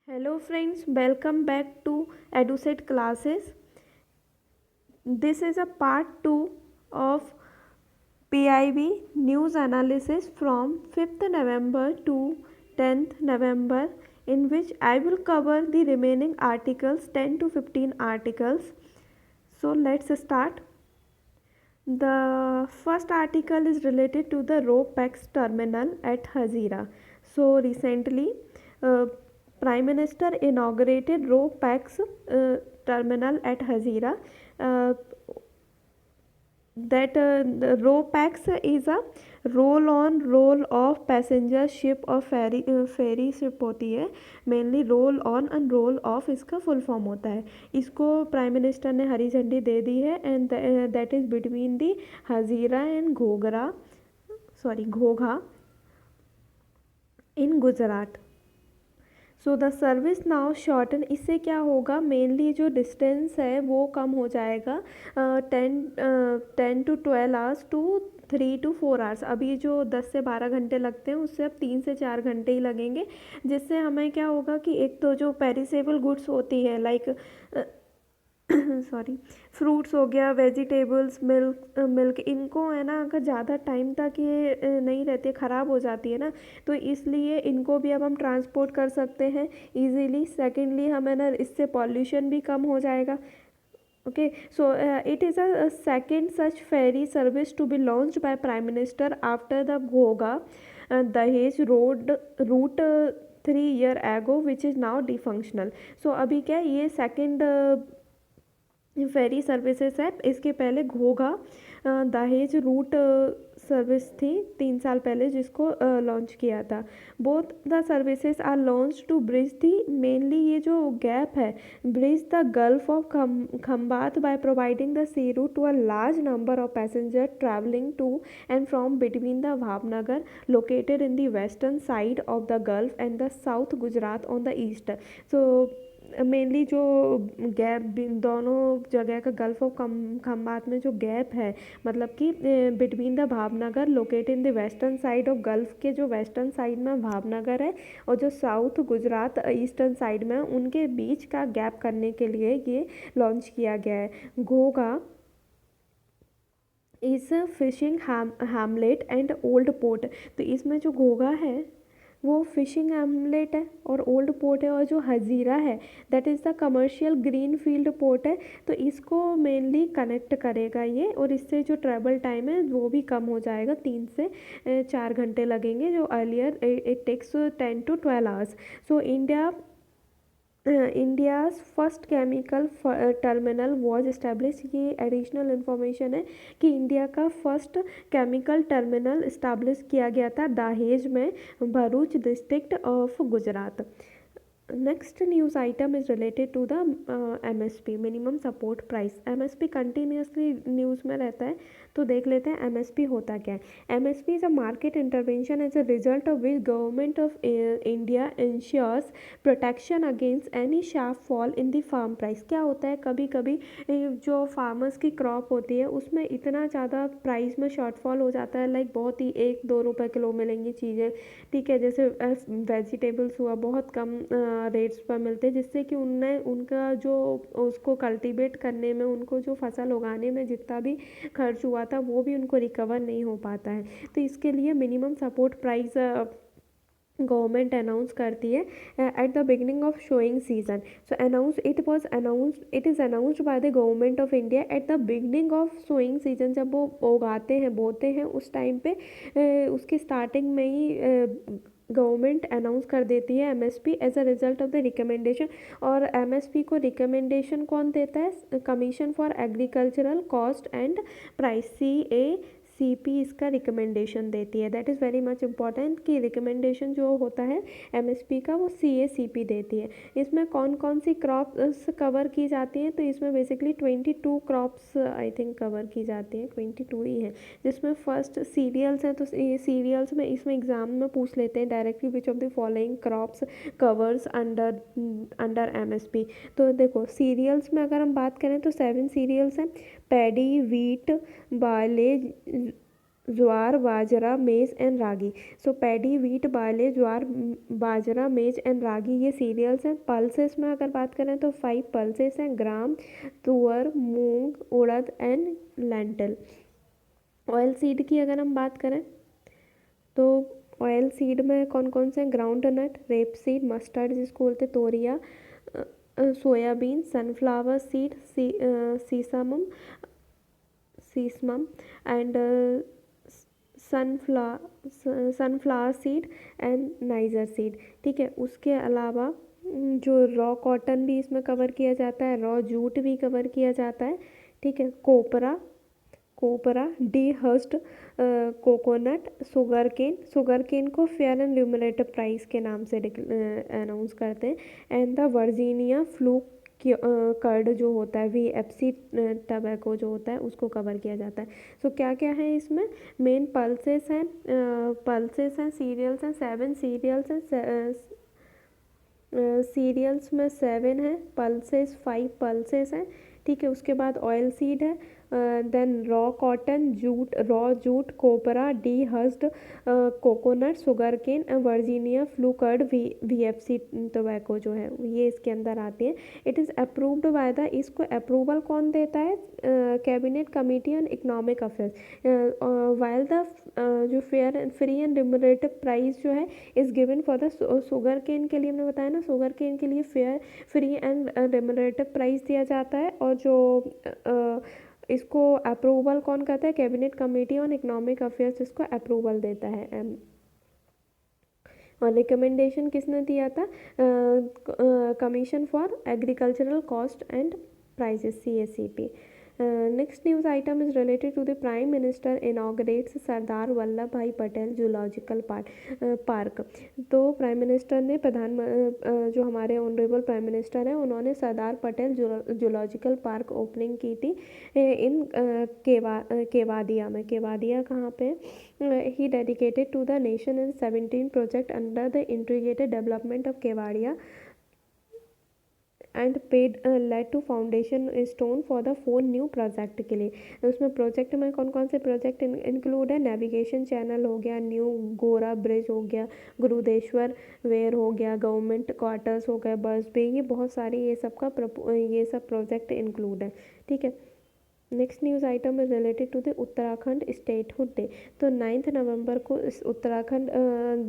Hello friends, welcome back to EduSet classes. This is a part 2 of PIB news analysis from 5th November to 10th November, in which I will cover the remaining articles, 10 to 15 articles. So let's start. The first article is related to the RoPax terminal at Hazira. So recently, uh, Prime Minister inaugurated RoPax terminal at Hazira. Uh, the RoPax is a roll on roll off passenger ship और ferry ship होती है. Mainly roll on and roll off इसका full form होता है. इसको prime minister ने हरी झंडी दे दी है and that is between the Hazira and Ghogha in Gujarat. So the service now shorten. इससे क्या होगा, मेनली जो डिस्टेंस है वो कम हो जाएगा 10 to 12 hours to 3 to 4 hours. अभी जो 10 से 12 घंटे लगते हैं उससे अब 3 से 4 घंटे ही लगेंगे. जिससे हमें क्या होगा कि एक तो जो पेरिसेबल गुड्स होती है लाइक सॉरी फ्रूट्स हो गया, वेजिटेबल्स, मिल्क इनको है ना, अगर ज़्यादा टाइम तक ये नहीं रहती, ख़राब हो जाती है ना, तो इसलिए इनको भी अब हम ट्रांसपोर्ट कर सकते हैं इजीली. सेकेंडली हमें ना इससे पॉल्यूशन भी कम हो जाएगा. Okay, so it is a second such ferry service to be launched by Prime Minister after the Ghoga Dahej road route 3 year ago, which is now defunctional. So अभी क्या है, ये सेकंड फेरी सर्विसेज है. इसके पहले घोघा दहेज रूट सर्विस थी 3 साल पहले जिसको लॉन्च किया था. Both the services are launch to bridge the, mainly ये जो गैप है, bridge the gulf of Khambhat by providing the sea route to a large number of passenger travelling to and from between the Bhavnagar located in the western side of the gulf and the south Gujarat on the east. So mainly जो gap दोनों जगह का gulf of Khambhat में जो gap है, मतलब कि between the Bhavnagar located in the western side of gulf के जो वेस्टर्न साइड में भावनगर है और जो साउथ गुजरात ईस्टर्न साइड में उनके बीच का गैप करने के लिए ये लॉन्च किया गया है. घोघा इस fishing Hamlet and old port. तो इसमें जो घोघा है वो फिशिंग हैमलेट है और ओल्ड पोर्ट है, और जो हजीरा है that is the commercial green field port है. तो इसको मेनली कनेक्ट करेगा ये, और इससे जो ट्रैवल टाइम है वो भी कम हो जाएगा. 3 से 4 घंटे लगेंगे, जो earlier it takes 10 to 12 hours. So India's first chemical terminal was establish. ये एडिशनल इन्फॉर्मेशन है कि इंडिया का फर्स्ट केमिकल टर्मिनल इस्टेब्लिश किया गया था दहेज में, Bharuch district of Gujarat. Next news item is related to the MSP, minimum support price. MSP continuously news में रहता है, तो देख लेते हैं MSP होता क्या है. MSP is a market intervention as a result of which government of India ensures protection against any sharp fall in the farm price. क्या होता है, कभी कभी जो फार्मर्स की क्रॉप होती है उसमें इतना ज़्यादा प्राइस में शॉर्टफॉल हो जाता है, लाइक बहुत ही 1-2 रुपये किलो मिलेंगी चीज़ें, ठीक है, जैसे वेजिटेबल्स हुआ बहुत कम रेट्स पर मिलते हैं, जिससे कि उनका जो उसको कल्टीवेट करने में, उनको जो फसल उगाने में जितना भी खर्च हुआ था वो भी उनको रिकवर नहीं हो पाता है. तो इसके लिए minimum support price government announce करती है at the beginning of sowing season. So it is announced by the government of India at the beginning of sowing season. जब वो उगाते हैं, बोते हैं, उस टाइम पे उसकी स्टार्टिंग में ही गवर्नमेंट अनाउंस कर देती है MSP as a result of the recommendation. और MSP को रिकमेंडेशन कौन देता है, commission for agricultural cost and price, CACP इसका रिकमेंडेशन देती है. That is very much important कि रिकमेंडेशन जो होता है MSP का वो CACP देती है. इसमें कौन कौन सी क्रॉप्स कवर की जाती हैं, तो इसमें basically 22 crops I think cover की जाती हैं, 22 ही हैं, जिसमें फर्स्ट सीरियल्स हैं. तो ये सीरियल्स में इसमें एग्ज़ाम में पूछ लेते हैं directly which of the following crops covers under MSP. तो देखो सीरियल्स में अगर हम बात करें तो 7 सीरियल्स हैं: paddy, wheat, barley, jowar, bajra, maize and ragi. So paddy, wheat, barley, jowar, bajra, maize and रागी ये सीरियल्स हैं। पल्सेस में अगर बात करें तो 5 पल्सेस हैं, ग्राम, तुअर, मूंग, उड़द एंड लेंटिल। ऑयल सीड की अगर हम बात करें तो ऑयल सीड में कौन कौन से हैं, groundnut, rapeseed, mustard जिसको बोलते हैं, toria, soybean, sunflower seed, sesamum sesamum and sunflower seed and niger seed. ठीक है, उसके अलावा जो रॉ कॉटन भी इसमें कवर किया जाता है, रॉ जूट भी कवर किया जाता है। ठीक है, copra, dehusked, coconut, sugarcane को फेयर एंड रिम्यूनरेटिव प्राइस के नाम से अनाउंस करते हैं। And the Virginia flue cured जो होता है, VFC टबैको जो होता है उसको कवर किया जाता है। सो क्या क्या है इसमें, मेन पल्सेस हैं, सीरियल्स हैं, 7 सीरियल्स हैं, सीरियल्स में 7 है, पल्सेस 5 पल्सेस हैं। ठीक है, उसके बाद ऑयल सीड है, then raw cotton, jute, copra, dehusked, coconut, sugarcane, Virginia flue cured, VFC tobacco जो है ये इसके अंदर आते हैं। It is approved by the, इसको अप्रूवल कौन देता है, cabinet committee on economic affairs. While the जो fair and free and remunerative price जो है is given for the sugarcane के लिए, हमने बताया ना शुगर केन के लिए fair, free and remunerative price दिया जाता है। और जो इसको अप्रूवल कौन करता है, cabinet committee on economic affairs इसको अप्रूवल देता है। और रिकमेंडेशन किसने दिया था, commission for agricultural cost and prices, CACP। Next news item is related to the prime minister inaugurates Sardar Vallabh Bhai Patel zoological park. तो प्राइम मिनिस्टर ने जो हमारे ऑनरेबल प्राइम मिनिस्टर हैं उन्होंने Sardar Patel zoological park opening की थी इन केवादिया में। केवादिया कहाँ पे, he dedicated to the nation in 17 project under the integrated development of Kevadia and paid laid to foundation stone for the 4 new project के लिए। तो उसमें प्रोजेक्ट में कौन कौन से प्रोजेक्ट इंक्लूड है, नेविगेशन चैनल हो गया, न्यू गोरा ब्रिज हो गया, गुरुदेश्वर वेयर हो गया, गवर्नमेंट क्वार्टर्स हो गया, बस बे, ये बहुत सारे ये सब प्रोजेक्ट इंक्लूड है। ठीक है, next news item is related to the Uttarakhand statehood day. तो 9 नवंबर को इस उत्तराखंड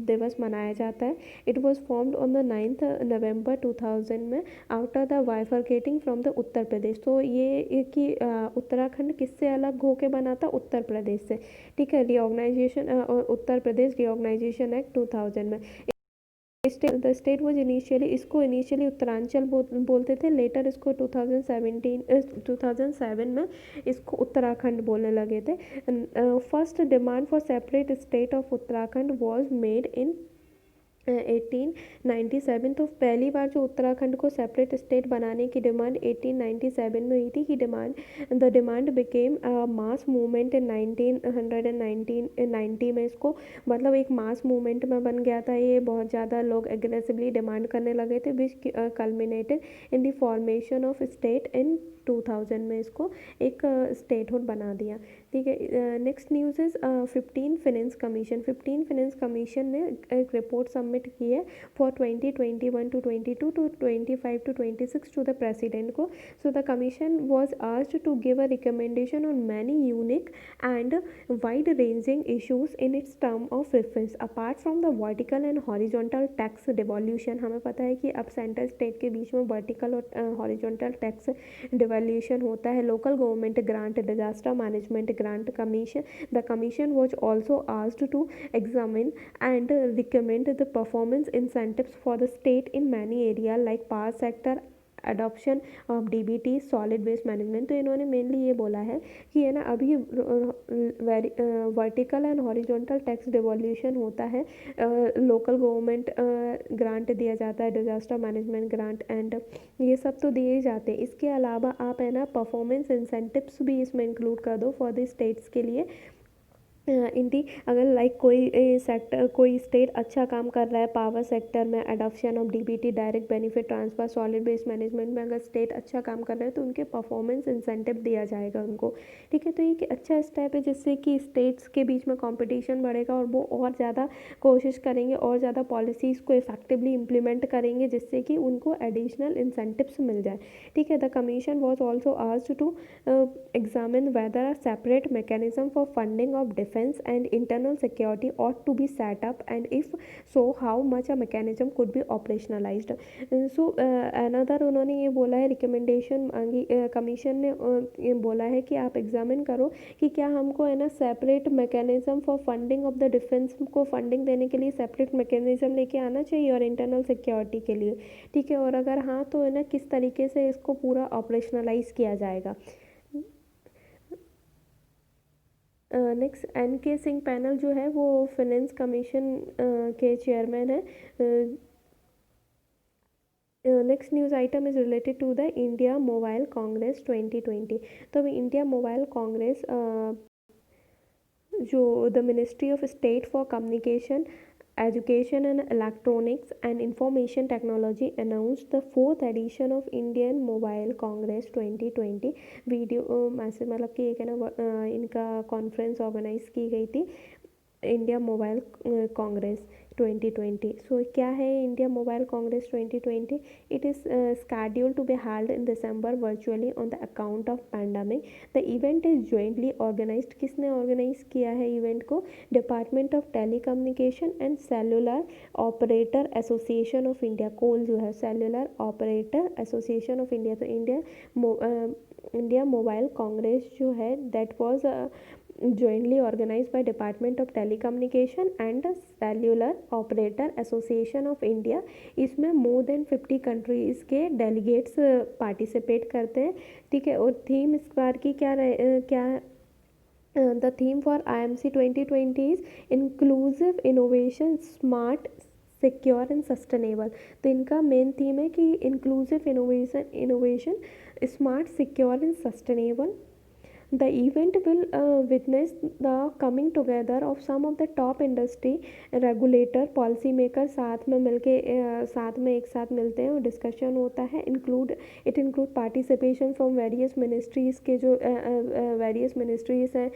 दिवस मनाया जाता है। It was formed on the 9 November 2000 में after the bifurcating from the Uttar Pradesh. तो ये कि उत्तराखंड किससे अलग होके बना था, उत्तर प्रदेश से। ठीक है, reorganisation Uttar Pradesh reorganisation act 2000 में। The state was initially Uttaranchal बोलते थे, लेटर इसको 2007 में इसको उत्तराखंड बोलने लगे थे। First demand for separate state of Uttarakhand was made in 1897। तो पहली बार जो उत्तराखंड को सेपरेट स्टेट बनाने की डिमांड 1897 में हुई थी। कि the demand became mass movement in 1990 में इसको, मतलब एक मास मूवमेंट में बन गया था ये, बहुत ज़्यादा लोग एग्रेसिवली डिमांड करने लगे थे, which culminated in the formation of state in 2000 में इसको एक स्टेटहुड बना दिया। ठीक है, next news is 15 finance commission ने एक रिपोर्ट सबमिट की है for 2021 to 22 to 25 to 26 to the president को। So the commission was asked to give a recommendation on many unique and wide ranging issues in its term of reference apart from the vertical and horizontal tax डिवॉल्यूशन। हमें पता है कि अब central state के बीच में vertical और horizontal tax devolution होता है। Local government grant, disaster management grant commission, the commission was also asked to examine and recommend the performance incentives for the state in many area like power sector, adoption of DBT, solid waste management. तो इन्होंने mainly ये बोला है कि है ना, अभी vertical and horizontal tax devolution होता है, लोकल गवर्नमेंट ग्रांट दिया जाता है, डिजास्टर मैनेजमेंट ग्रांट एंड ये सब तो दिए जाते हैं। इसके अलावा आप है ना परफॉर्मेंस इंसेंटिव्स भी इसमें इंक्लूड कर दो फॉर द स्टेट्स के लिए। इंडी अगर लाइक कोई सेक्टर कोई स्टेट अच्छा काम कर रहा है पावर सेक्टर में, adoption of DBT direct benefit transfer solid waste management में, अगर स्टेट अच्छा काम कर रहे हैं तो उनके परफॉर्मेंस इंसेंटिव दिया जाएगा उनको। ठीक है, तो ये एक अच्छा स्टेप है जिससे कि स्टेट्स के बीच में कंपटीशन बढ़ेगा और वो और ज़्यादा कोशिश करेंगे और ज़्यादा पॉलिसीज़ को इफेक्टिवली इम्प्लीमेंट करेंगे जिससे कि उनको एडिशनल इंसेंटिव्स मिल जाए। ठीक है, the commission was also asked to examine whether a separate mechanism for funding of defense and internal security ought to be set up, and if so, how much a mechanism could be operationalized. So another उन्होंने ये बोला है recommendation मांगी commission ने ये बोला है कि आप एग्जामिन करो कि क्या हमको है ना separate mechanism for funding of the defence को फंडिंग देने के लिए सेपरेट मैकेनिज्म लेके आना चाहिए और इंटरनल सिक्योरिटी के लिए। ठीक है, और अगर हाँ तो है ना किस तरीके से इसको पूरा ऑपरेशनलाइज किया जाएगा। नेक्स्ट एन के सिंह पैनल जो है वो फाइनेंस कमीशन के चेयरमैन है। Next news item is related to the India mobile congress 2020। तो अभी इंडिया मोबाइल कांग्रेस जो the ministry of state for communication Education and Electronics and Information Technology announced the fourth edition of Indian Mobile Congress 2020। Video message मतलब कि एक है ना इनका conference organise की गई थी इंडिया मोबाइल कांग्रेस 2020। सो क्या है India mobile congress 2020? It is scheduled to be held in December virtually on the account of pandemic। The event is jointly organized। किसने ऑर्गेनाइज किया है इवेंट को? Department of telecommunication and cellular operator association of India, कोल जो है cellular operator association of India. तो India mobile congress जो है that was jointly organized by Department of Telecommunication and Cellular Operator Association of India। इसमें more than 50 countries के delegates participate करते हैं। ठीक है, और थीम इस बार की क्या the theme for IMC 2020 is inclusive innovation smart secure and sustainable. तो इनका मेन थीम है कि inclusive innovation smart secure and sustainable. The event will witness the coming together of some of the top industry regulator policy maker साथ में मिलके साथ में एक साथ मिलते हैं और डिस्कशन होता है। It include participation from various ministries के जो वेरियस मिनिस्ट्रीज़ हैं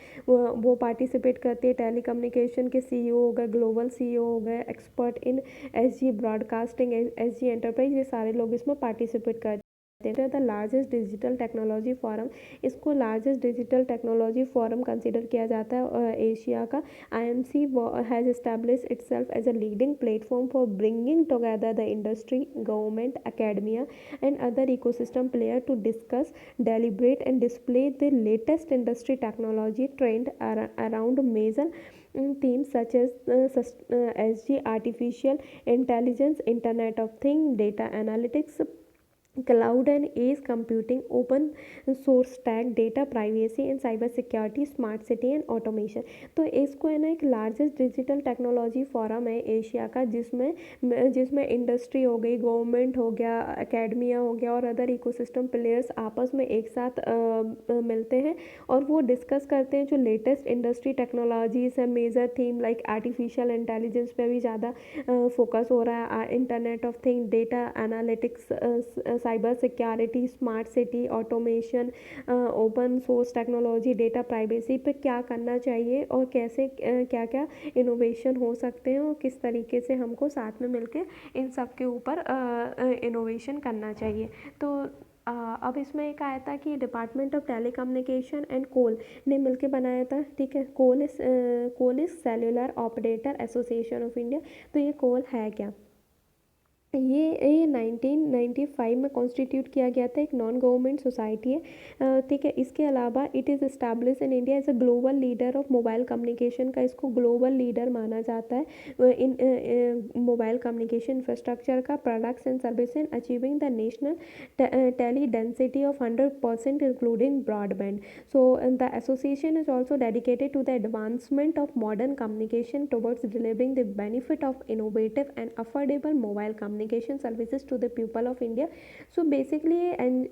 वो पार्टिसिपेट करती है। टेलीकम्युनिकेशन के CEO हो गए, ग्लोबल CEO हो गए, expert in SG broadcasting, SG enterprise, ये सारे लोग इसमें पार्टिसिपेट करते the largest digital technology forum. इसको largest digital technology forum consider किया जाता है एशिया का। IMC has establish itself as a leading platform for bringing together the industry, government, academia and other ecosystem player to discuss, deliberate and display the latest industry technology trend around major themes such as SG, artificial intelligence, Internet of Things, data analytics, cloud and edge computing, open source tag, data privacy and cyber security, smart city and automation. तो इसको है ना एक largest digital technology forum है Asia का जिसमें industry हो गई, गवर्नमेंट हो गया, एकेडमिया हो गया और अदर इकोसिस्टम प्लेयर्स आपस में एक साथ मिलते हैं और वो डिस्कस करते हैं जो लेटेस्ट इंडस्ट्री टेक्नोलॉजीज़ है। Major theme like artificial intelligence पे भी ज़्यादा फोकस हो रहा है, internet of thing, data analytics, cyber security, smart city, automation, open source technology, data privacy पे क्या करना चाहिए और कैसे क्या क्या इनोवेशन हो सकते हैं और किस तरीके से हमको साथ में मिलके इन सब के ऊपर इनोवेशन करना चाहिए। तो अब इसमें एक आया था कि डिपार्टमेंट ऑफ टेलीकम्युनिकेशन एंड कोल ने मिलके बनाया था। ठीक है, कोल is cellular operator association of India. तो ये कोल है क्या? ये 1995 में कॉन्स्टिट्यूट किया गया था, एक नॉन गवर्नमेंट सोसाइटी है। ठीक है, इसके अलावा it is establish in India as a global leader of mobile communication का इसको ग्लोबल लीडर माना जाता है इन मोबाइल कम्युनिकेशन इंफ्रास्ट्रक्चर का, products and service in achieving the national teledensity of 100% including broadband. So the association is also dedicated to the advancement of modern communication towards delivering the benefit of innovative and affordable mobile communication communication services to the people of India. So basically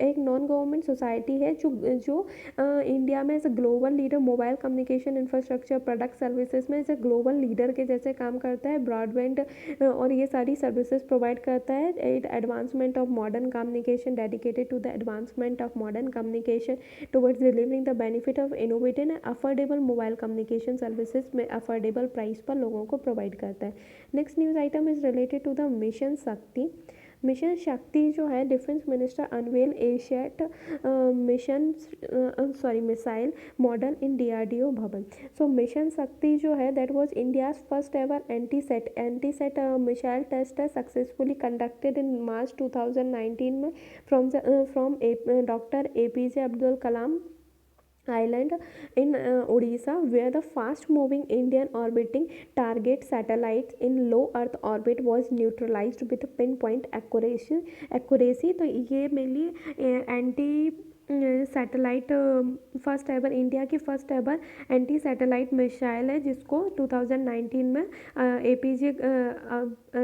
एक non government society है जो India में as a global leader mobile communication infrastructure product services में as a global leader के जैसे काम करता है। ब्रॉडबैंड और ये सारी सर्विसेज प्रोवाइड करता है। Advancement of modern communication dedicated to the advancement of modern communication towards delivering the benefit of innovative and affordable mobile communication services में अफोर्डेबल प्राइस पर लोगों को प्रोवाइड करता है। Next news item is related to the mission Shakti. Mission Shakti जो है defence minister unveil ASAT missile model in DRDO Bhawan. So mission Shakti जो है that was India's first ever anti sat missile test है सक्सेसफुली कंडक्टेड इन मार्च 2019 में from doctor APJ Abdul Kalam Island in Odisha, where the fast-moving Indian orbiting target satellites in low Earth orbit was neutralized with pinpoint accuracy। तो ये mainly anti satellite first ever India की first ever anti satellite missile है जिसको 2019 में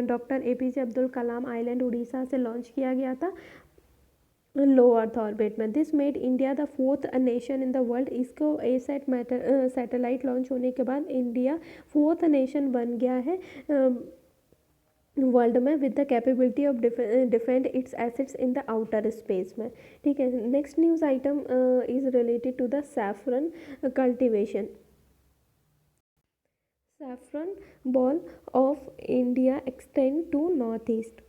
doctor APJ Abdul Kalam island Orissa से launch किया गया था लो अर्थ ऑर्बिट में। This made India the 4th nation in the world. इसको एसैट सैटेलाइट लॉन्च होने के बाद इंडिया 4th नेशन बन गया है वर्ल्ड में with the capability of defend its assets in the outer space में। ठीक है। Next news item is related to the saffron cultivation. Saffron bowl of India extend to north east.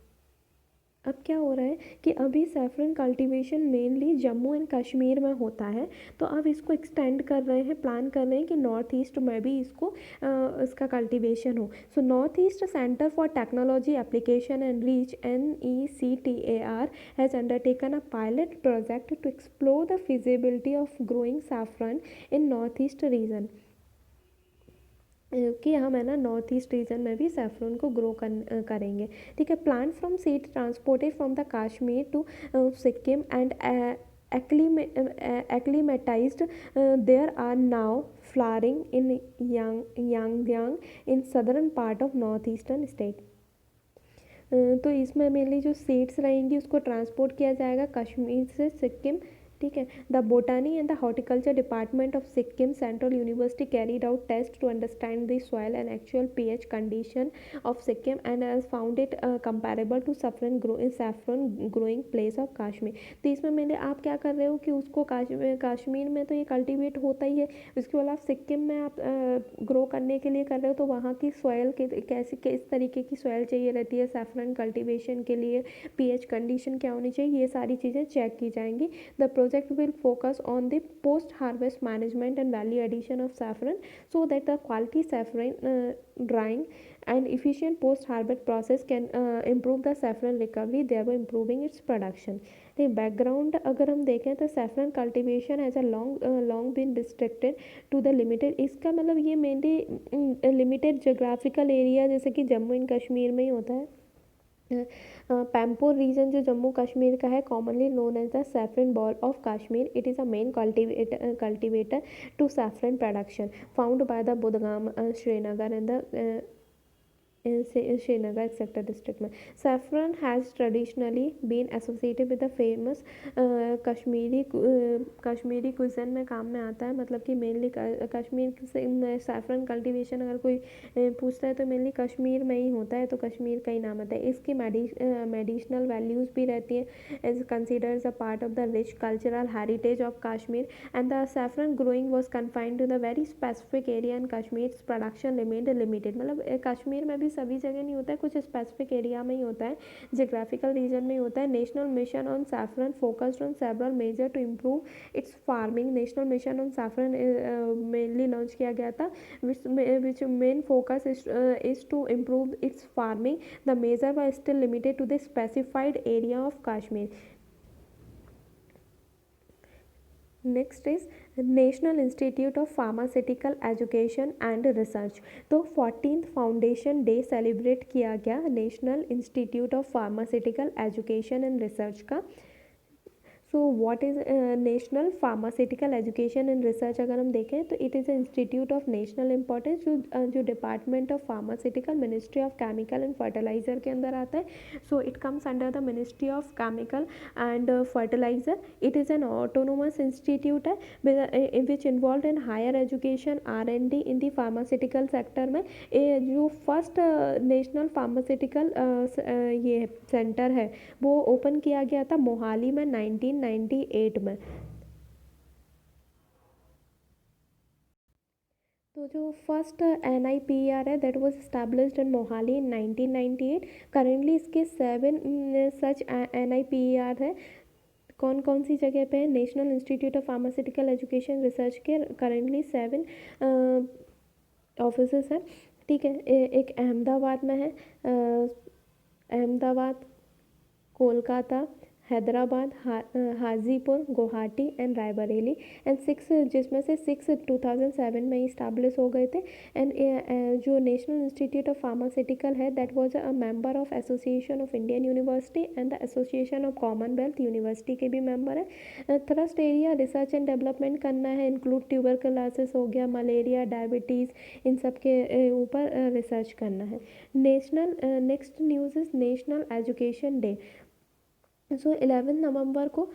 अब क्या हो रहा है कि अभी saffron cultivation mainly Jammu and Kashmir में होता है, तो अब इसको एक्सटेंड कर रहे हैं, प्लान कर रहे हैं कि नॉर्थ ईस्ट में भी इसका कल्टीवेशन हो। So north east centre for technology application and reach NECTAR has undertaken a pilot project to explore the feasibility of growing saffron in north east region. कि हम है ना नॉर्थ ईस्ट रीजन में भी सैफरन को grow करेंगे। ठीक है। Plant from seed transported from the Kashmir to Sikkim and acclimatized there are now flowering in Yangyang in southern part of northeastern state। तो इसमें मेनली जो सीड्स रहेंगी उसको ट्रांसपोर्ट किया जाएगा कश्मीर से सिक्किम। ठीक है। The botany and the horticulture department of Sikkim central university carried out test to understand the soil and actual pH condition of Sikkim and has found it comparable to saffron growing place of Kashmir. तो इसमें मैंने आप क्या कर रहे हो कि उसको कश्मीर में तो ये कल्टीवेट होता ही है, उसके बाद आप सिक्किम में आप ग्रो करने के लिए कर रहे हो तो वहाँ की सॉइल कैसी किस तरीके की सॉइल चाहिए रहती है सैफरन कल्टीवेशन के लिए, pH कंडीशन क्या होनी चाहिए, ये सारी चीज़ें चेक की जाएंगी। The project will focus on the post-harvest management and value addition of saffron so that the quality saffron drying and efficient post-harvest process can improve the saffron recovery, thereby improving its production। तो background अगर हम देखें तो saffron cultivation as a long been restricted to the limited. इसका मतलब ये mainly limited geographical area जैसे कि जम्मू एंड कश्मीर में ही होता है। पैम्पोर रीजन जो जम्मू कश्मीर का है commonly known as the saffron bowl of Kashmir. It is a main cultivator to saffron production found by the Budgam Srinagar and the Srinagar sector district में। Saffron has traditionally been associated with the famous Kashmiri cuisine में काम में आता है। मतलब कि mainly Kashmir से saffron cultivation अगर कोई पूछता है तो मेनली कश्मीर में ही होता है, तो कश्मीर का ही नाम आता है। इसकी मेडिसिनल वैल्यूज़ भी रहती है as considers a part of the rich cultural heritage of Kashmir and the saffron growing was confined to the very specific area in Kashmir production remained limited. मतलब कश्मीर में भी सभी जगह नहीं होता है, कुछ स्पेसिफिक एरिया में ही होता है, जियोग्राफिकल रीजन में ही होता है। National mission on saffron focused on several major to improve its farming. National mission on saffron mainly launch किया गया था which main focus is to improve its farming. The major were still limited to the specified area of Kashmir. Next is national institute of pharmaceutical education and research. तो 14th foundation day celebrate किया गया national institute of pharmaceutical education and research का। So what is national pharmaceutical education and research अगर हम देखें तो it is institute of national importance जो department of pharmaceutical ministry of chemical and fertiliser के अंदर आता है. So it comes under the ministry of chemical and fertiliser. It is an autonomous institute है which involve in higher education R&D in the pharmaceutical sector में. जो first national pharmaceutical ये centre है वो ओपन किया गया था मोहाली में 1998 में. तो जो फर्स्ट NIPER है that was established in Mohali in 1998. Currently इसके 7 सच NIPER है. कौन कौन सी जगह पे है? National institute of pharmaceutical education research के करेंटली 7 ऑफिसेस हैं. ठीक है. एक अहमदाबाद में है, अहमदाबाद, कोलकाता, हैदराबाद, हाजीपुर, गुवाहाटी एंड रायबरेली. एंड 6 जिसमें से 6 2007 में ही इस्टेब्लिश हो गए थे. एंड जो नेशनल इंस्टीट्यूट ऑफ फार्मास्यूटिकल है that was a member of association of Indian university and the association of Commonwealth university के भी मेंबर है. Thrust area research and development करना है, इंक्लूड ट्यूबरकुलोसिस हो गया, मलेरिया, डायबिटीज़, इन सब के ऊपर रिसर्च करना है. Next news is national education day. So 11 नवंबर को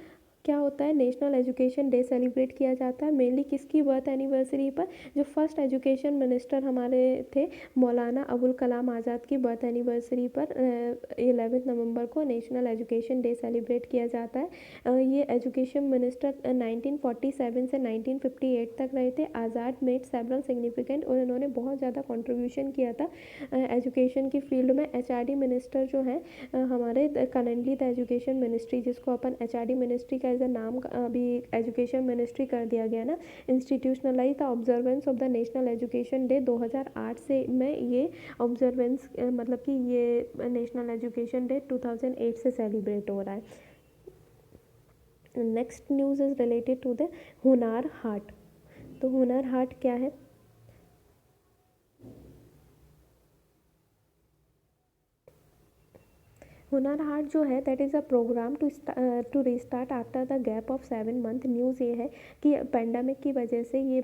क्या होता है? नेशनल एजुकेशन डे सेलिब्रेट किया जाता है. मेनली किसकी बर्थ एनिवर्सरी पर? जो फर्स्ट एजुकेशन मिनिस्टर हमारे थे मौलाना अबुल कलाम आज़ाद की बर्थ एनिवर्सरी पर 11 नवंबर को नेशनल एजुकेशन डे सेलिब्रेट किया जाता है. ये एजुकेशन मिनिस्टर 1947 से 1958 तक रहे थे. आज़ाद मेड सेवरल सिग्निफिकेंट और इन्होंने बहुत ज़्यादा कॉन्ट्रीब्यूशन किया था एजुकेशन की फील्ड में. HRD मिनिस्टर जो हैं हमारे करेंटली द एजुकेशन मिनिस्ट्री जिसको अपन HRD मिनिस्ट्री का एज अ नाम अभी एजुकेशन मिनिस्ट्री कर दिया गया ना, institutionalise the observance of the national education day 2008 से में ये ऑब्जर्वेंस मतलब कि ये नेशनल एजुकेशन डे 2008 से सेलिब्रेट हो रहा है. Next news is related to the Hunar Haat. तो हुनर हाट क्या है? हुनर हाट जो है that is a programme to restart after the gap of 7 month. News ये है कि पेंडेमिक की वजह से ये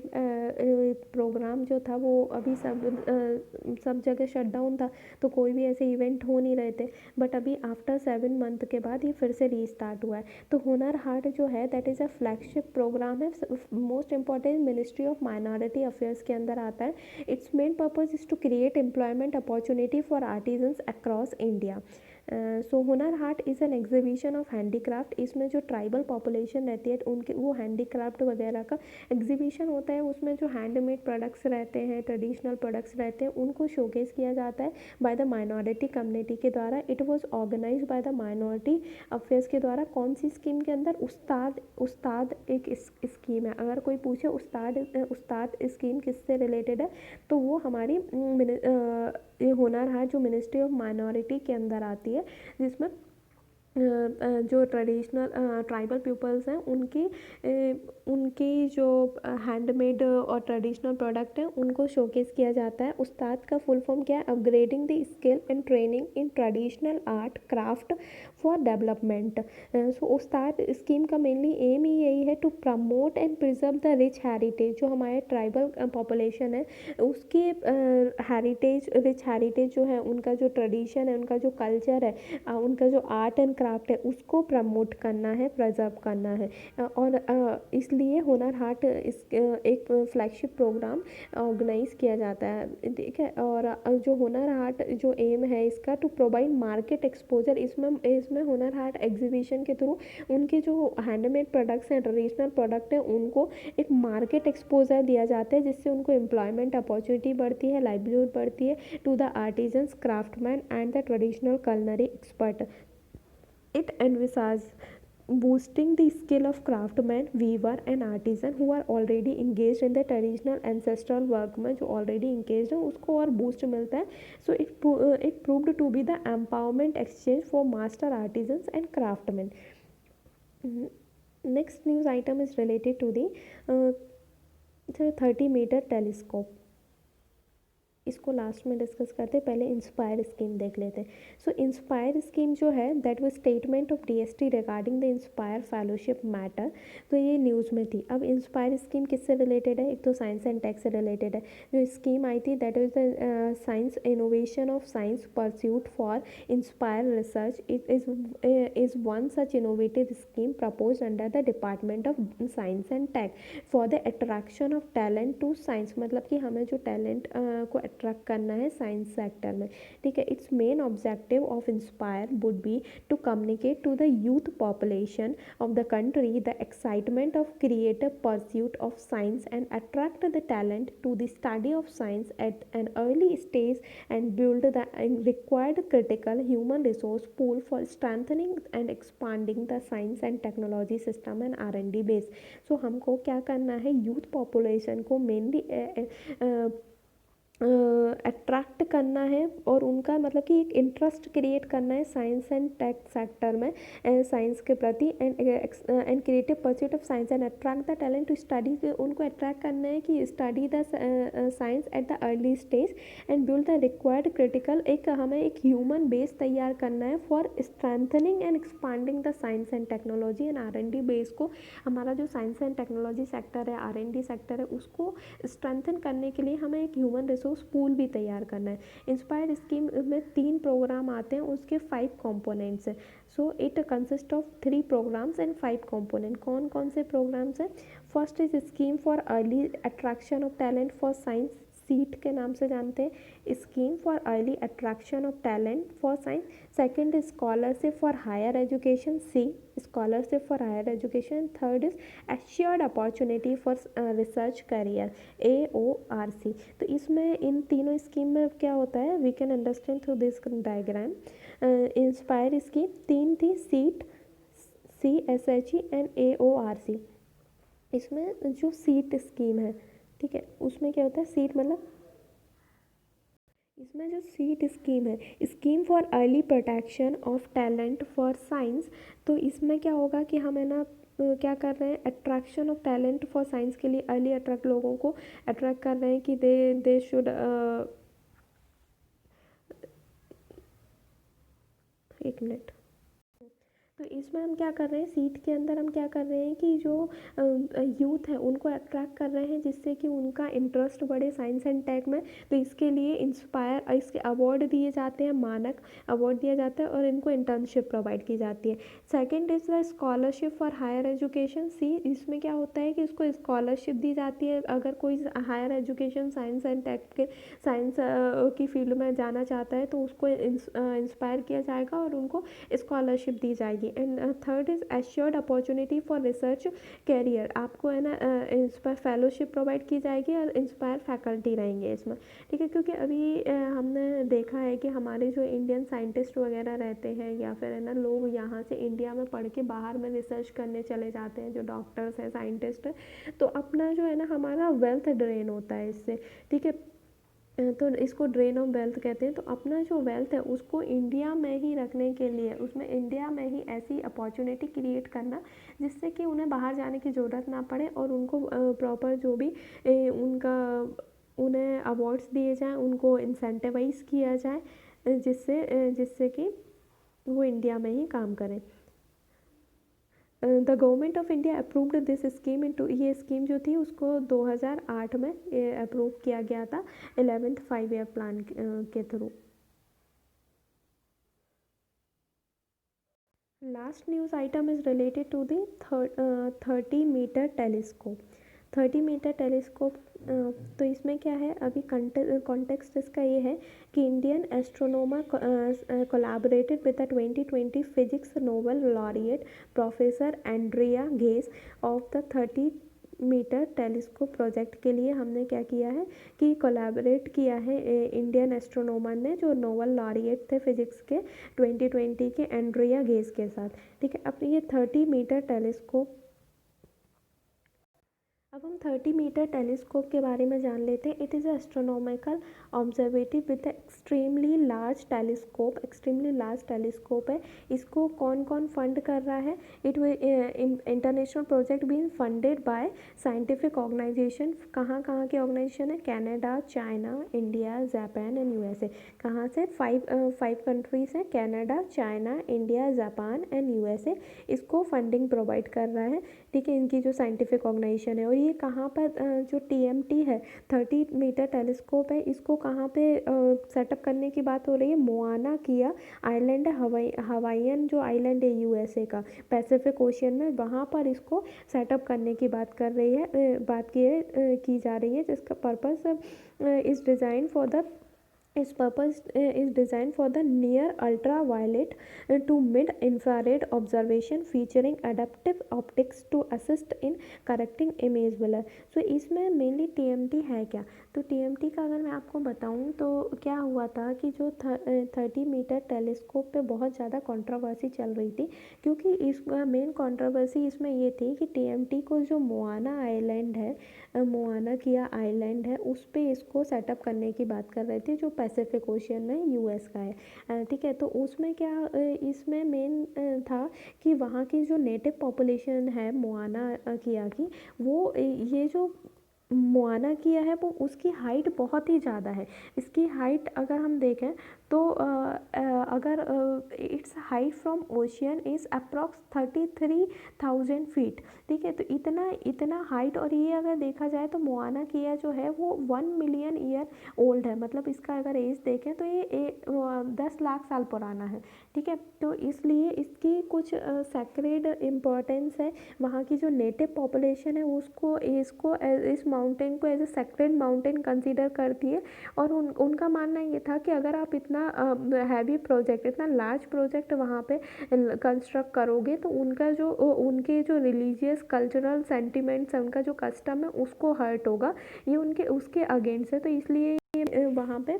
प्रोग्राम जो था वो अभी सब जगह शट डाउन था तो कोई भी ऐसे इवेंट हो नहीं रहे थे. बट अभी आफ्टर 7 मंथ के बाद ये फिर से रीस्टार्ट हुआ है. तो हुनर हाट जो है that is a flagship programme है. Most important ministry of minority affairs के अंदर आता है. It's main purpose is to create employment opportunity for artisans across India. So Hunar Haat is an exhibition of handicraft. इसमें जो ट्राइबल पॉपुलेशन रहती है उनके वो हैंडीक्राफ्ट वगैरह का एग्जीबिशन होता है. उसमें जो हैंडमेड प्रोडक्ट्स रहते हैं, ट्रेडिशनल प्रोडक्ट्स रहते हैं, उनको शोकेस किया जाता है बाय द माइनॉरिटी कम्युनिटी के द्वारा. It was organise by the minority affairs के द्वारा. कौन सी स्कीम के अंदर? उस्ताद एक स्कीम है. अगर कोई पूछे उस्ताद स्कीम किससे रिलेटेड है तो वो हमारी ये हुनर हाट जो मिनिस्ट्री ऑफ माइनॉरिटी के अंदर आती है जिसमें जो ट्रेडिशनल ट्राइबल पीपल्स हैं उनकी जो हैंडमेड और ट्रेडिशनल प्रोडक्ट हैं उनको शोकेस किया जाता है. उस्ताद का फुल फॉर्म क्या है? Upgrading the skill and training in traditional art craft for development. So Ustad scheme का मेनली एम ही यही है to promote and preserve the rich heritage. जो हमारे ट्राइबल पॉपुलेशन है उसकी हेरिटेज, रिच हेरिटेज जो है, उनका जो ट्रेडिशन है, उनका जो कल्चर है, उनका जो आर्ट एंड क्राफ्ट है उसको प्रमोट करना है, प्रिजर्व करना है. और इसलिए हुनर हाट एक फ्लैगशिप प्रोग्राम ऑर्गेनाइज किया जाता है. ठीक है. और जो हुनर हाट जो एम है इसका टू प्रोवाइड मार्केट एक्सपोजर. इसमें हुनर हाट एग्जीबिशन के थ्रू उनके जो हैंडमेड प्रोडक्ट्स हैं, ट्रेडिशनल प्रोडक्ट हैं, उनको एक मार्केट एक्सपोजर दिया जाता है जिससे उनको एम्प्लॉयमेंट अपॉर्चुनिटी बढ़ती है, लाइवलीहुड बढ़ती है to the artisans, craftsman and the traditional culinary expert. It envisages boosting the skill of craftsmen, weaver and artisan who are already engaged in the traditional ancestral work में जो already engaged है उसको और boost मिलता है. So it proved to be the empowerment exchange for master artisans and craftsmen. Next news item is related to the 30-meter telescope. इसको last में discuss करते हैं, पहले इंस्पायर स्कीम देख लेते हैं। सो इंस्पायर स्कीम जो है that was statement of DST regarding the inspire fellowship matter. तो ये न्यूज़ में थी। अब इंस्पायर स्कीम किससे रिलेटेड है? एक तो साइंस एंड टेक से रिलेटेड है। जो स्कीम आई थी that is the science innovation of science pursuit for inspire research. It is one such innovative scheme propose under the department of science and tech for the attraction of talent to science. मतलब कि हमें जो talent को attract करना है science sector में, ठीक है। It's main objective of inspire would be to communicate to the youth population of the country the excitement of creative pursuit of science and attract the talent to the study of science at an early stage and build the required critical human resource pool for strengthening and expanding the science and technology system and R&D base। so हमको क्या करना है? Youth population को mainly attract करना है और उनका मतलब कि एक इंटरेस्ट क्रिएट करना है साइंस एंड टेक सेक्टर में, साइंस के प्रति, and creative pursuit of science and attract the talent to study. उनको अट्रैक्ट करना है कि study the science at the early stage and build the required critical, एक हमें एक ह्यूमन बेस तैयार करना है for strengthening and expanding the science and technology and R&D base को। हमारा जो साइंस एंड टेक्नोलॉजी सेक्टर है, R&D सेक्टर है, उसको स्ट्रेंथन करने के लिए हमें एक ह्यूमन रिसोर्स पूल भी तैयार करना है। इंस्पायर स्कीम में 3 प्रोग्राम आते हैं, उसके 5 कंपोनेंट्स हैं। So it consist of 3 programs and 5 component. कौन कौन से प्रोग्राम्स हैं? First is scheme for early attraction of talent for science, SEAT के नाम से जानते हैं, scheme for early attraction of talent for science. Second is scholarship for higher education, SHE scholarship for higher education. Third is assured opportunity for research career, AORC। तो इसमें इन तीनों scheme में क्या होता है? We can understand through this diagram. Inspire scheme 3 थी, seat, CSHE and AORC। इसमें जो सीट स्कीम है, ठीक है, उसमें क्या होता है? सीट मतलब इसमें जो सीट स्कीम है, scheme for early protection of talent for science. तो इसमें क्या होगा कि हम है ना क्या कर रहे हैं? Attraction of talent for science के लिए अर्ली अट्रैक्ट लोगों को अट्रैक्ट कर रहे हैं कि दे शुड, एक मिनट। तो इसमें हम क्या कर रहे हैं? सीट के अंदर हम क्या कर रहे हैं कि जो यूथ है उनको अट्रैक्ट कर रहे हैं जिससे कि उनका इंटरेस्ट बढ़े साइंस एंड टेक में। तो इसके लिए इंस्पायर, इसके अवार्ड दिए जाते हैं, मानक अवार्ड दिया जाता है और इनको इंटर्नशिप प्रोवाइड की जाती है। Second is the scholarship for higher education, C. इसमें क्या होता है कि इसको स्कॉलरशिप दी जाती है अगर कोई higher education science and tech के साइंस की फील्ड में जाना चाहता है तो उसको इंस्पायर किया जाएगा और उनको स्कॉलरशिप दी जाएगी। And third is assured opportunity for research career, आपको है ना इंस्पायर फेलोशिप प्रोवाइड की जाएगी और इंस्पायर फैकल्टी रहेंगे इसमें, ठीक है। क्योंकि अभी हमने देखा है कि हमारे जो इंडियन साइंटिस्ट वगैरह रहते हैं या फिर है ना लोग यहाँ से इंडिया में पढ़ के बाहर में रिसर्च करने चले जाते हैं, जो डॉक्टर्स हैं, साइंटिस्ट हैं, तो अपना जो है ना हमारा वेल्थ ड्रेन होता है इससे, ठीक है। तो इसको ड्रेन ऑफ वेल्थ कहते हैं। तो अपना जो वेल्थ है उसको इंडिया में ही रखने के लिए, उसमें इंडिया में ही ऐसी अपॉर्चुनिटी क्रिएट करना जिससे कि उन्हें बाहर जाने की ज़रूरत ना पड़े और उनको प्रॉपर जो भी उनका उन्हें अवार्ड्स दिए जाएं, उनको इंसेंटिवाइज किया जाए, जिससे जिससे कि वो इंडिया में ही काम करें। The government of India approved this scheme into, ये स्कीम जो थी उसको 2008 में अप्रूव किया गया था 11th 5 ईयर प्लान के थ्रू। Last news item is related to the 30-meter telescope. 30-meter telescope, तो इसमें क्या है? अभी कॉन्टेक्स्ट इसका ये है कि Indian astronomer collaborated with the 2020 physics Nobel laureate professor Andrea Ghes of the 30-meter telescope project के लिए हमने क्या किया है कि कोलैबोरेट किया है इंडियन एस्ट्रोनॉमर ने, जो नोबेल लॉरिएट थे फिजिक्स के 2020 के, एंड्रिया घेस के साथ, ठीक है। अब ये 30-meter टेलीस्कोप, अब हम 30 मीटर टेलीस्कोप के बारे में जान लेते हैं। It is astronomical observatory with extremely large telescope. Extremely large telescope है। इसको कौन कौन फंड कर रहा है? It international project being funded by scientific organisation. कहाँ कहाँ के ऑर्गेनाइजेशन है? Canada, China, India, Japan and USA. कहाँ से? फाइव कंट्रीज हैं, Canada, China, India, Japan and USA. इसको फंडिंग प्रोवाइड कर रहा है। ठीक है, इनकी जो साइंटिफिक ऑर्गेनाइजेशन है। और ये कहाँ पर जो टीएमटी है, 30 मीटर टेलीस्कोप है, इसको कहाँ पे सेटअप करने की बात हो रही है? मोआना किया आइलैंड है, हवाईयन जो आइलैंड है यूएसए का, पैसिफिक ओशियन में, वहाँ पर इसको सेटअप करने की बात कर रही है, की जा रही है, जिसका purpose is design for the its purpose is designed for the near ultraviolet to mid infrared observation featuring adaptive optics to assist in correcting image blur। so इसमें मेनली टीएमटी है क्या? तो टीएमटी का अगर मैं आपको बताऊं तो क्या हुआ था कि जो 30 मीटर टेलीस्कोप पे बहुत ज़्यादा कंट्रोवर्सी चल रही थी, क्योंकि इसका मेन कंट्रोवर्सी इसमें ये थी कि टीएमटी को जो मोआना आइलैंड है, मोआना किया आइलैंड है, उस पे इसको सेटअप करने की बात कर रहे थे, जो पैसिफिक ओशियन में यूएस का है। ठीक है, तो उसमें क्या इसमें मेन था कि वहाँ की जो नेटिव पॉपुलेशन है मोआना किया की, वो ये जो मोआना किया है वो उसकी हाइट बहुत ही ज़्यादा है। इसकी हाइट अगर हम देखें तो अगर it's height from ocean is approx 33,000 feet. ठीक है, तो इतना हाइट। और ये अगर देखा जाए तो मोआना किया जो है वो 1 मिलियन ईयर ओल्ड है। मतलब इसका अगर एज देखें तो ये 10 लाख साल पुराना है। ठीक है, तो इसलिए इसकी कुछ सेक्रेड इम्पोर्टेंस है। वहाँ की जो नेटिव पॉपुलेशन है उसको इस माउंटेन को as a sacred mountain consider करती है। और उनका मानना ये था कि अगर आप इतना हैवी प्रोजेक्ट, इतना लार्ज प्रोजेक्ट वहाँ पे कंस्ट्रक्ट करोगे तो उनके जो रिलीजियस कल्चरल सेंटिमेंट्स है, उनका जो कस्टम है, उसको हर्ट होगा। ये उसके अगेंस्ट है। तो इसलिए ये वहाँ पे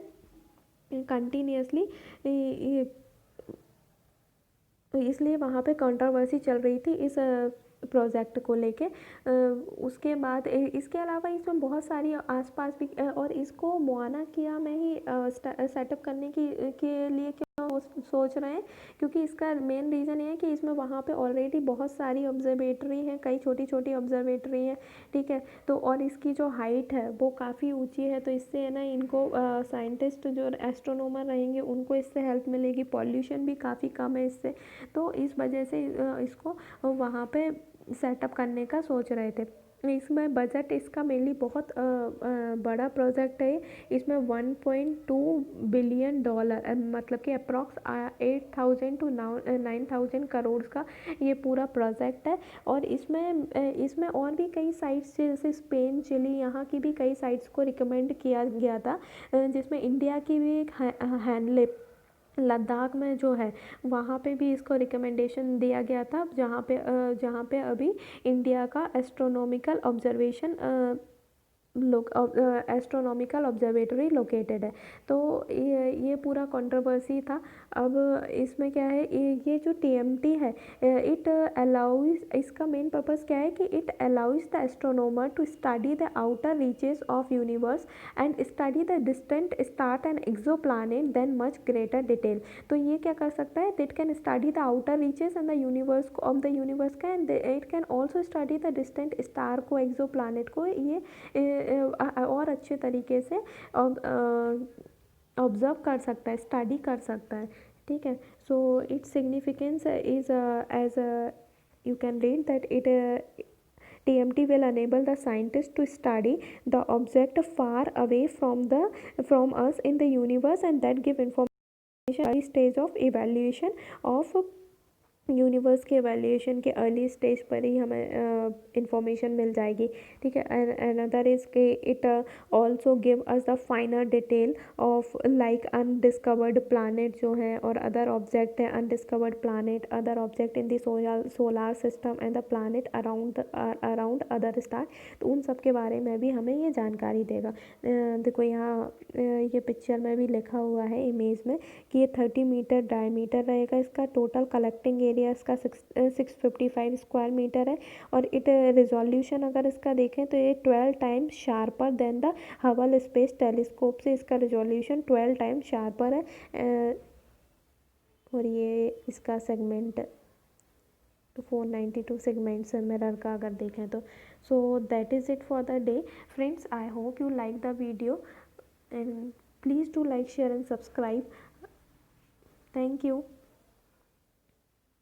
कंटिन्यूसली इसलिए वहाँ पे कंट्रोवर्सी चल रही थी इस प्रोजेक्ट को लेके। उसके बाद इसके अलावा इसमें बहुत सारी आसपास भी और इसको मोआना किया में ही सेटअप करने के लिए क्यों सोच रहे हैं, क्योंकि इसका मेन रीज़न ये है कि इसमें वहाँ पे ऑलरेडी बहुत सारी ऑब्जर्वेटरी हैं, कई छोटी छोटी ऑब्जर्वेटरी हैं। ठीक है, तो और इसकी जो हाइट है वो काफ़ी ऊंची है, तो इससे है ना इनको साइंटिस्ट जो एस्ट्रोनॉमर रहेंगे उनको इससे हेल्प मिलेगी। पॉल्यूशन भी काफ़ी कम है इससे। तो इस वजह से इसको वहाँ पे सेटअप करने का सोच रहे थे। इसमें बजट इसका मेनली बहुत बड़ा प्रोजेक्ट है। इसमें 1.2 बिलियन डॉलर मतलब कि अप्रॉक्स 8,000 to 9,000 करोड़ का ये पूरा प्रोजेक्ट है। और इसमें और भी कई साइट्स जैसे स्पेन, चिली, यहाँ की भी कई साइट्स को रिकमेंड किया गया था, जिसमें इंडिया की भी एक हैनले लद्दाख में जो है वहाँ पे भी इसको रिकमेंडेशन दिया गया था, जहाँ पे अभी इंडिया का एस्ट्रोनॉमिकल ऑब्जर्वेटरी लोकेटेड है। तो ये पूरा कंट्रोवर्सी था। अब इसमें क्या है, ये जो टीएमटी है, इट अलाउज, इसका मेन पर्पस क्या है कि it allows the astronomer to study the outer reaches of universe and study the distant star and exoplanet than much greater detail. तो ये क्या कर सकता है, it can study the outer reaches and the universe of the universe का, and it can also study the distant star को, exoplanet को, ये और अच्छे तरीके से ऑब्जर्व कर सकता है, स्टडी कर सकता है। ठीक है, so it's significance is as you can read that it TMT will enable the scientists to study the object far away from us in the universe and that give information early stage of evaluation of universe के evaluation के early stage पर ही हमें information मिल जाएगी। ठीक है, another is के it also give us the फाइनर detail of like undiscovered planet जो है और अदर ऑब्जेक्ट है, undiscovered planet, other object in the solar system and the planet around other star. तो उन सब के बारे में भी हमें ये जानकारी देगा। देखो यहाँ ये पिक्चर में भी लिखा हुआ है इमेज में कि ये 30 मीटर डायमीटर रहेगा इसका। टोटल कलेक्टिंग एरिया एरिया इसका 655 स्क्वायर मीटर है। और इट रिजोल्यूशन अगर इसका देखें तो ये 12 times sharper than the Hubble space telescope से इसका रिजोल्यूशन 12 टाइम्स शार्पर है। और ये इसका सेगमेंट 492 सेगमेंट्स है मिरर का अगर देखें तो। So that is it for the day friends. I hope you like the video and please do like, share and subscribe. Thank you.